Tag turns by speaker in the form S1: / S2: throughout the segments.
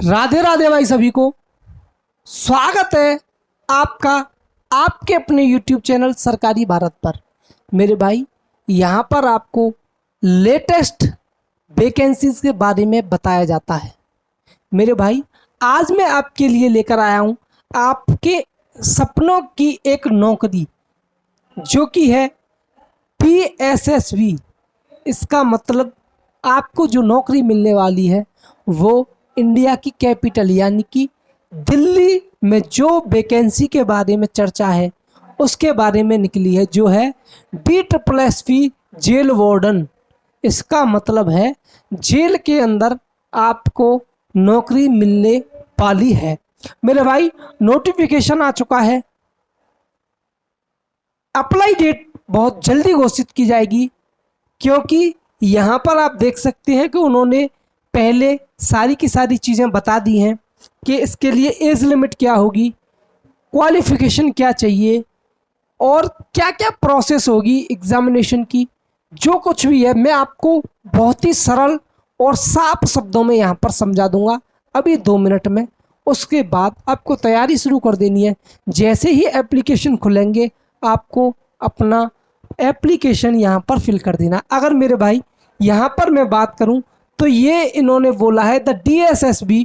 S1: राधे राधे भाई सभी को। स्वागत है आपका आपके अपने YouTube चैनल सरकारी भारत पर। मेरे भाई यहाँ पर आपको लेटेस्ट वैकेंसीज के बारे में बताया जाता है। मेरे भाई आज मैं आपके लिए लेकर आया हूँ आपके सपनों की एक नौकरी जो कि है PSSV। इसका मतलब आपको जो नौकरी मिलने वाली है वो इंडिया की कैपिटल यानी कि दिल्ली में जो वैकेंसी के बारे में चर्चा है उसके बारे में निकली है, जो है DSSV जेल वार्डन। इसका मतलब है जेल के अंदर आपको नौकरी मिलने वाली है। मेरे भाई नोटिफिकेशन आ चुका है। अप्लाई डेट बहुत जल्दी घोषित की जाएगी, क्योंकि यहाँ पर आप देख सकते हैं कि उन्होंने पहले सारी की सारी चीज़ें बता दी हैं कि इसके लिए एज लिमिट क्या होगी, क्वालिफ़िकेशन क्या चाहिए और क्या क्या प्रोसेस होगी एग्ज़ामिनेशन की। जो कुछ भी है मैं आपको बहुत ही सरल और साफ शब्दों में यहाँ पर समझा दूंगा अभी 2 मिनट में। उसके बाद आपको तैयारी शुरू कर देनी है। जैसे ही एप्लीकेशन खुलेंगे आपको अपना एप्लीकेशन यहाँ पर फिल कर देना। अगर मेरे भाई यहाँ पर मैं बात करूँ तो ये इन्होंने बोला है the DSSV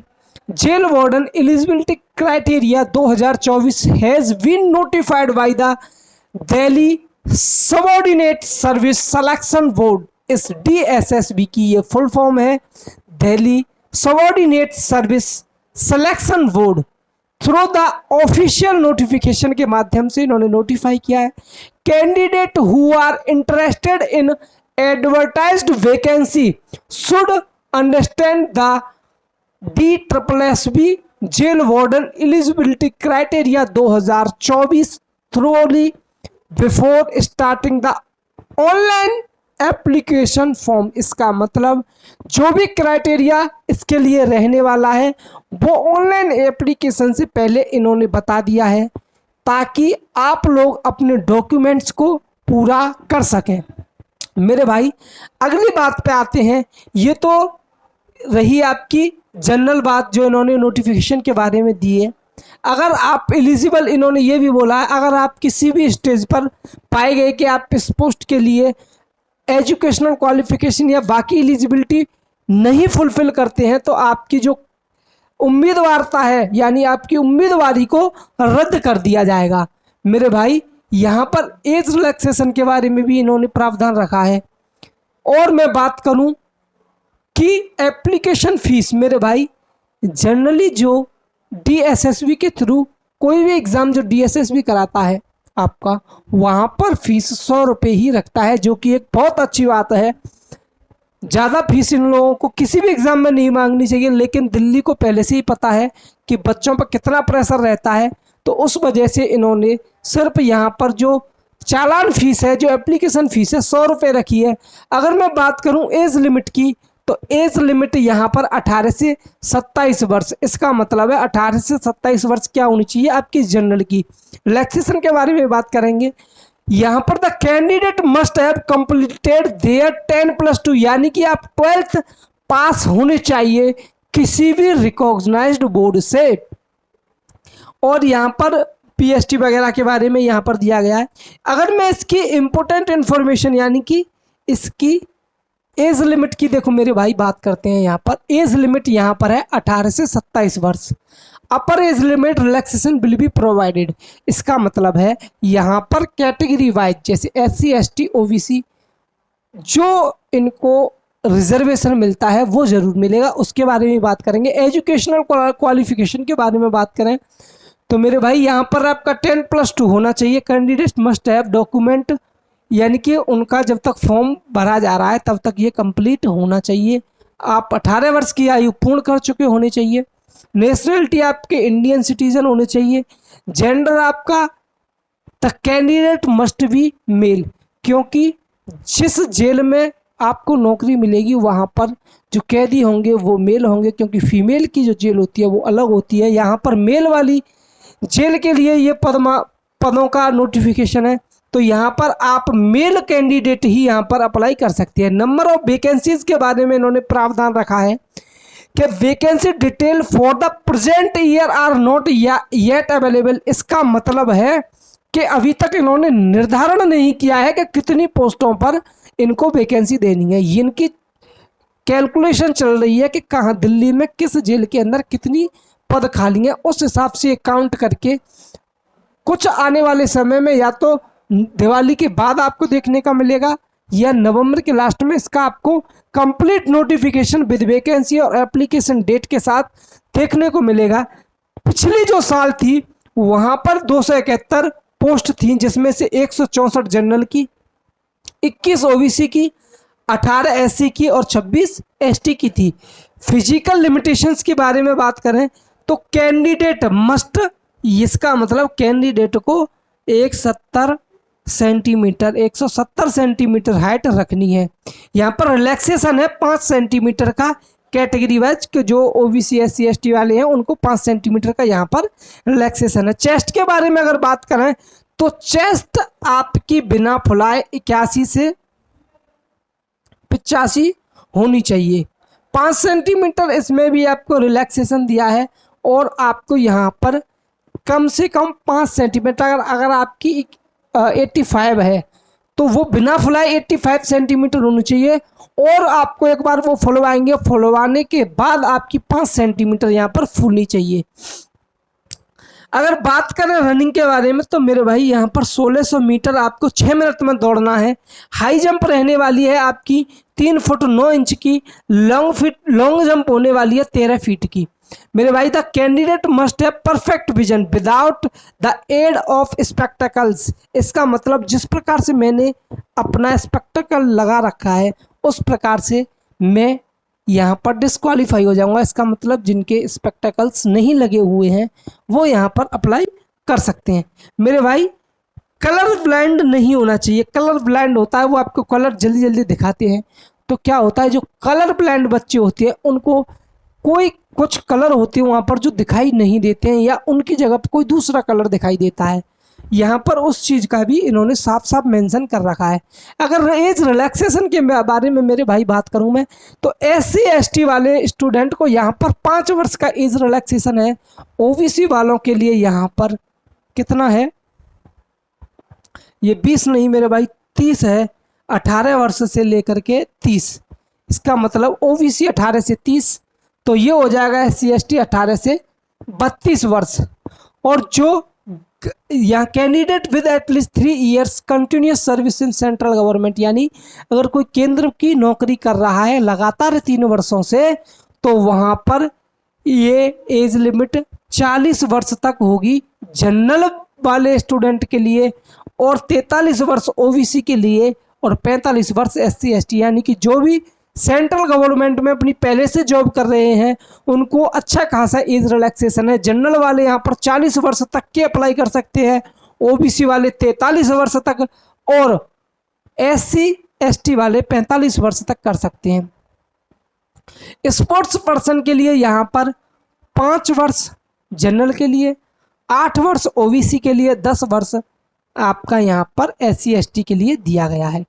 S1: jail warden eligibility criteria 2024 has been notified by the Delhi subordinate service selection board. इस DSSV की ये फुल फॉर्म है Delhi subordinate service selection board. Through the official notification के माध्यम से इन्होंने नोटिफाई किया है candidate who are interested in advertised vacancy should understand the DSSV jail warden eligibility criteria 2024 thoroughly before starting the online application form. इसका मतलब जो भी क्राइटेरिया इसके लिए रहने वाला है वो ऑनलाइन एप्लीकेशन से पहले इन्होंने बता दिया है, ताकि आप लोग अपने डॉक्यूमेंट्स को पूरा कर सकें। मेरे भाई अगली बात पे आते हैं। ये तो रही आपकी जनरल बात जो इन्होंने नोटिफिकेशन के बारे में दी है। अगर आप एलिजिबल, इन्होंने ये भी बोला है अगर आप किसी भी स्टेज पर पाए गए कि आप इस पोस्ट के लिए एजुकेशनल क्वालिफिकेशन या बाकी एलिजिबिलिटी नहीं फुलफिल करते हैं तो आपकी जो उम्मीदवारता है यानी आपकी उम्मीदवारी को रद्द कर दिया जाएगा। मेरे भाई यहाँ पर एज रिलैक्सेशन के बारे में भी इन्होंने प्रावधान रखा है। और मैं बात करूँ कि एप्लीकेशन फ़ीस, मेरे भाई जनरली जो DSSV के थ्रू कोई भी एग्ज़ाम जो DSSV कराता है आपका, वहाँ पर फीस 100 रुपये ही रखता है, जो कि एक बहुत अच्छी बात है। ज़्यादा फीस इन लोगों को किसी भी एग्ज़ाम में नहीं मांगनी चाहिए, लेकिन दिल्ली को पहले से ही पता है कि बच्चों पर कितना प्रेशर रहता है, तो उस वजह से इन्होंने सिर्फ यहाँ पर जो चालान फीस है, जो एप्लीकेशन फ़ीस है 100 रुपये रखी है। अगर मैं बात करूँ एज लिमिट की तो एज लिमिट यहाँ पर 18 से 27 वर्ष। इसका मतलब है 18 से 27 वर्ष क्या होनी चाहिए आपकी जनरल की। रिलैक्सेशन के बारे में बात करेंगे। यहाँ पर the candidate must have completed there 10+2 यानी कि आप 12th पास होने चाहिए किसी भी रिकॉग्नाइज्ड बोर्ड से। और यहाँ पर PST वगैरह के बारे में यहाँ पर दिया गया है। अगर मैं इसकी इम्पोर्टेंट इन्फॉर्मेशन यानी कि इसकी एज लिमिट की देखो मेरे भाई बात करते हैं। यहाँ पर एज लिमिट यहाँ पर है 18 से 27 वर्ष। अपर age limit relaxation will be provided. इसका मतलब है यहाँ पर कैटेगरी वाइज जैसे SC ST OBC जो इनको रिजर्वेशन मिलता है वो ज़रूर मिलेगा, उसके बारे में बात करेंगे। एजुकेशनल क्वालिफिकेशन के बारे में बात करें तो मेरे भाई यहाँ पर आपका 10+2 होना चाहिए। कैंडिडेट मस्ट हैव डॉक्यूमेंट यानी कि उनका जब तक फॉर्म भरा जा रहा है तब तक ये कंप्लीट होना चाहिए। आप 18 वर्ष की आयु पूर्ण कर चुके होने चाहिए। नेशनलिटी आपके इंडियन सिटीजन होने चाहिए। जेंडर आपका the candidate must be male, क्योंकि जिस जेल में आपको नौकरी मिलेगी वहाँ पर जो कैदी होंगे वो मेल होंगे, क्योंकि फीमेल की जो जेल होती है वो अलग होती है। यहाँ पर मेल वाली जेल के लिए ये पदों का नोटिफिकेशन है, तो यहाँ पर आप मेल कैंडिडेट ही यहाँ पर अप्लाई कर सकते हैं। नंबर ऑफ वैकेंसीज के बारे में इन्होंने प्रावधान रखा है कि vacancy detail for the present year are not yet available. इसका मतलब है कि अभी तक इन्होंने निर्धारण नहीं किया है कि कितनी पोस्टों पर इनको वैकेंसी देनी है। ये इनकी कैलकुलेशन चल रही है कि कहाँ दिल्ली में किस जेल के अंदर कितनी पद खाली हैं, उस हिसाब से काउंट करके कुछ आने वाले समय में या तो दिवाली के बाद आपको देखने का मिलेगा या नवंबर के लास्ट में इसका आपको कंप्लीट नोटिफिकेशन विद वैकेंसी और एप्लीकेशन डेट के साथ देखने को मिलेगा। पिछली जो साल थी वहां पर 271 पोस्ट थी, जिसमें से 164 जनरल की, 21 ओबीसी की, 18 एससी की और 26 एसटी की थी। फिजिकल लिमिटेशंस के बारे में बात करें तो कैंडिडेट मस्ट, इसका मतलब कैंडिडेट को 170 सेंटीमीटर हाइट रखनी है। यहाँ पर रिलैक्सेशन है 5 सेंटीमीटर का कैटेगरी वाइज, के जो ओबीसी एससी एसटी वाले हैं उनको 5 सेंटीमीटर का यहाँ पर रिलैक्सेशन है। चेस्ट के बारे में अगर बात करें तो चेस्ट आपकी बिना फुलाए 81 से 85 होनी चाहिए। 5 सेंटीमीटर इसमें भी आपको रिलैक्सेशन दिया है और आपको यहाँ पर कम से कम 5 सेंटीमीटर, अगर आपकी 85 है तो वो बिना फुलाए 85 सेंटीमीटर होनी चाहिए, और आपको एक बार वो फुलवाएंगे, फुलवाने के बाद आपकी 5 सेंटीमीटर यहाँ पर फूलनी चाहिए। अगर बात करें रनिंग के बारे में तो मेरे भाई यहाँ पर 1600 मीटर आपको 6 मिनट में दौड़ना है। हाई जंप रहने वाली है आपकी 3 फुट 9 इंच की, लॉन्ग जंप होने वाली है 13 फीट की। मेरे भाई the candidate must have perfect vision without the aid of spectacles. इसका मतलब जिस प्रकार से मैंने अपना स्पेक्टेकल लगा रखा है उस प्रकार से मैं यहाँ पर डिस्क्वालीफाई हो जाऊंगा। इसका मतलब जिनके स्पेक्टेकल्स नहीं लगे हुए हैं वो यहाँ पर अप्लाई कर सकते हैं। मेरे भाई कलर ब्लाइंड नहीं होना चाहिए। कलर ब्लाइंड होता है वो आपको कलर जल्दी जल्दी दिखाते हैं, तो क्या होता है जो कलर ब्लाइंड बच्चे होते हैं उनको कोई कुछ कलर होते हैं वहाँ पर जो दिखाई नहीं देते हैं या उनकी जगह पर कोई दूसरा कलर दिखाई देता है। यहाँ पर उस चीज़ का भी इन्होंने साफ साफ मेंशन कर रखा है। अगर एज रिलैक्सेशन के बारे में मेरे भाई बात करूँ मैं तो एससी एसटी वाले स्टूडेंट को यहाँ पर 5 वर्ष का एज रिलैक्सेशन है। ओबीसी वालों के लिए यहाँ पर कितना है, ये 20 नहीं मेरे भाई 30 है, 18 वर्ष से लेकर के 30। इसका मतलब ओबीसी 18 से 30, तो ये हो जाएगा एससी एसटी 18 से 32 वर्ष। और जो यहाँ candidate with at least 3 years continuous service in central government, यानी अगर कोई केंद्र की नौकरी कर रहा है लगातार 3 वर्षों से तो वहाँ पर ये एज लिमिट 40 वर्ष तक होगी जनरल वाले स्टूडेंट के लिए, और 43 वर्ष ओबीसी के लिए, और 45 वर्ष एससी एसटी, यानी कि जो भी सेंट्रल गवर्नमेंट में अपनी पहले से जॉब कर रहे हैं उनको अच्छा खासा एज रिलैक्सेशन है। जनरल वाले यहाँ पर 40 वर्ष तक के अप्लाई कर सकते हैं, ओबीसी वाले 43 वर्ष तक, और एससी एसटी वाले 45 वर्ष तक कर सकते हैं। स्पोर्ट्स पर्सन के लिए यहाँ पर 5 वर्ष जनरल के लिए, 8 वर्ष ओबीसी के लिए, 10 वर्ष आपका यहाँ पर एससी एसटी के लिए दिया गया है।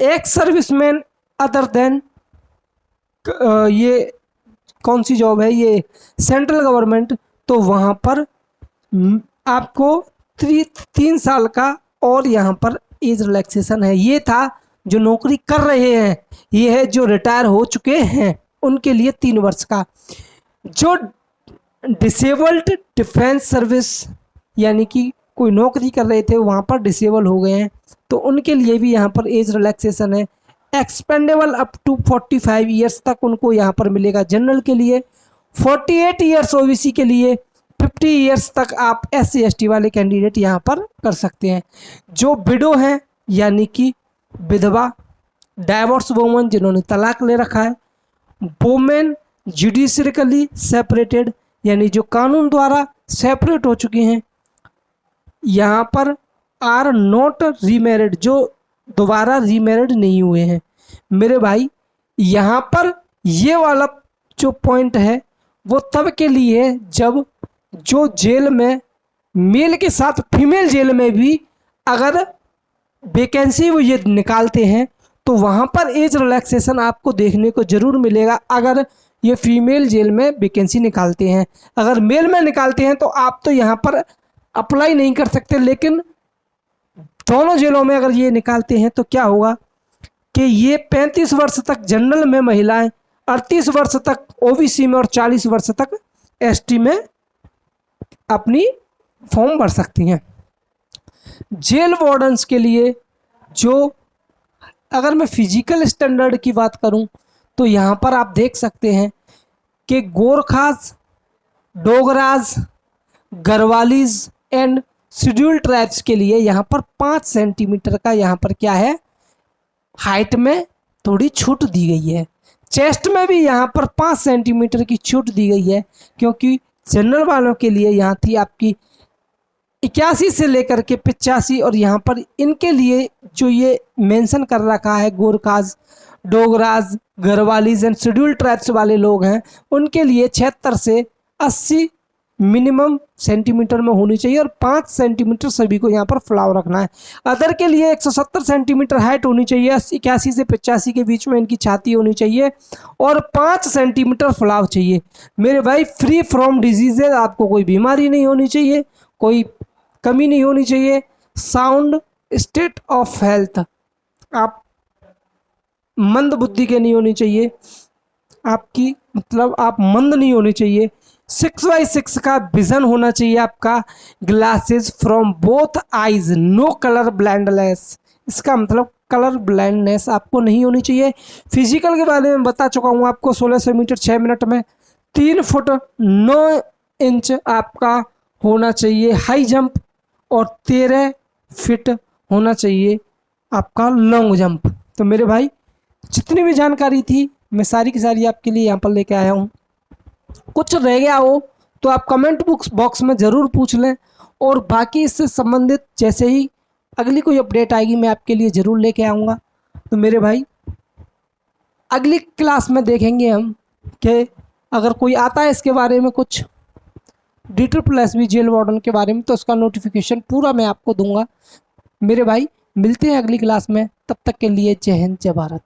S1: एक सर्विसमैन अदर देन, ये कौन सी जॉब है, ये सेंट्रल गवर्नमेंट, तो वहाँ पर आपको 3 साल का और यहाँ पर एज रिलैक्सेशन है। ये था जो नौकरी कर रहे हैं, ये है जो रिटायर हो चुके हैं उनके लिए 3 वर्ष का। जो डिसेबल्ड डिफेंस सर्विस यानी कि कोई नौकरी कर रहे थे वहाँ पर डिसेबल हो गए हैं तो उनके लिए भी यहाँ पर एज रिलैक्सेशन है। एक्सपेंडेबल अप टू 45 ईयर्स तक उनको यहाँ पर मिलेगा जनरल के लिए, 48 ईयर्स ओबीसी के लिए, 50 ईयर्स तक आप एससी एसटी वाले कैंडिडेट यहाँ पर कर सकते हैं। जो विडो हैं यानी कि विधवा, डाइवोर्स वुमन जिन्होंने तलाक ले रखा है, वुमेन जुडिशरियली सेपरेटेड यानी जो कानून द्वारा सेपरेट हो चुके हैं, यहाँ पर आर नॉट रीमैरिड जो दोबारा रीमैरिड नहीं हुए हैं। मेरे भाई यहाँ पर ये वाला जो पॉइंट है वो तब के लिए है जब जो जेल में मेल के साथ फीमेल जेल में भी अगर वैकेंसी वो ये निकालते हैं तो वहाँ पर एज रिलैक्सेशन आपको देखने को ज़रूर मिलेगा। अगर ये फीमेल जेल में वैकेंसी निकालते हैं। अगर मेल में निकालते हैं तो आप तो यहाँ पर अप्लाई नहीं कर सकते, लेकिन दोनों जेलों में अगर ये निकालते हैं तो क्या होगा कि ये 35 वर्ष तक जनरल में महिलाएं, 38 वर्ष तक ओबीसी में और 40 वर्ष तक एसटी में अपनी फॉर्म भर सकती हैं। जेल वार्डन्स के लिए जो, अगर मैं फिजिकल स्टैंडर्ड की बात करूं तो यहाँ पर आप देख सकते हैं कि Gorkhas, Dogras, गढ़वालीज and scheduled tribes के लिए यहाँ पर 5 सेंटीमीटर का यहाँ पर क्या है, हाइट में थोड़ी छूट दी गई है। चेस्ट में भी यहाँ पर 5 सेंटीमीटर की छूट दी गई है, क्योंकि जनरल वालों के लिए यहाँ थी आपकी 81 से लेकर के 85, और यहाँ पर इनके लिए जो ये मेंशन कर रखा है Gorkhas, Dogras, गढ़वालीज and scheduled tribes वाले लोग हैं, उनके लिए 76 से 80 मिनिमम सेंटीमीटर में होनी चाहिए, और 5 सेंटीमीटर सभी को यहाँ पर फैलाव रखना है। अदर के लिए 170 सेंटीमीटर हाइट होनी चाहिए, 81 से 85 के बीच में इनकी छाती होनी चाहिए, और 5 सेंटीमीटर फैलाव चाहिए। मेरे भाई फ्री फ्रॉम डिजीजेज, आपको कोई बीमारी नहीं होनी चाहिए, कोई कमी नहीं होनी चाहिए। साउंड स्टेट ऑफ हेल्थ, आप मंद बुद्धि के नहीं होनी चाहिए, आपकी मतलब आप मंद नहीं होनी चाहिए। 6/6 का विजन होना चाहिए आपका, glasses from both eyes, no colour blindness, इसका मतलब कलर ब्लाइंडनेस आपको नहीं होनी चाहिए। फिजिकल के बारे में बता चुका हूँ आपको, 1600 मीटर 6 मिनट में, 3 फुट 9 इंच आपका होना चाहिए हाई जंप, और 13 फीट होना चाहिए आपका लॉन्ग जंप। तो मेरे भाई जितनी भी जानकारी थी मैं सारी की सारी आपके लिए यहाँ पर लेके आया हूँ। कुछ रह गया हो तो आप कमेंट बॉक्स में ज़रूर पूछ लें, और बाकी इससे संबंधित जैसे ही अगली कोई अपडेट आएगी मैं आपके लिए ज़रूर लेके आऊँगा। तो मेरे भाई अगली क्लास में देखेंगे हम कि अगर कोई आता है इसके बारे में कुछ DSSB जेल वार्डन के बारे में, तो उसका नोटिफिकेशन पूरा मैं आपको दूंगा। मेरे भाई मिलते हैं अगली क्लास में, तब तक के लिए जय हिंद जय भारत।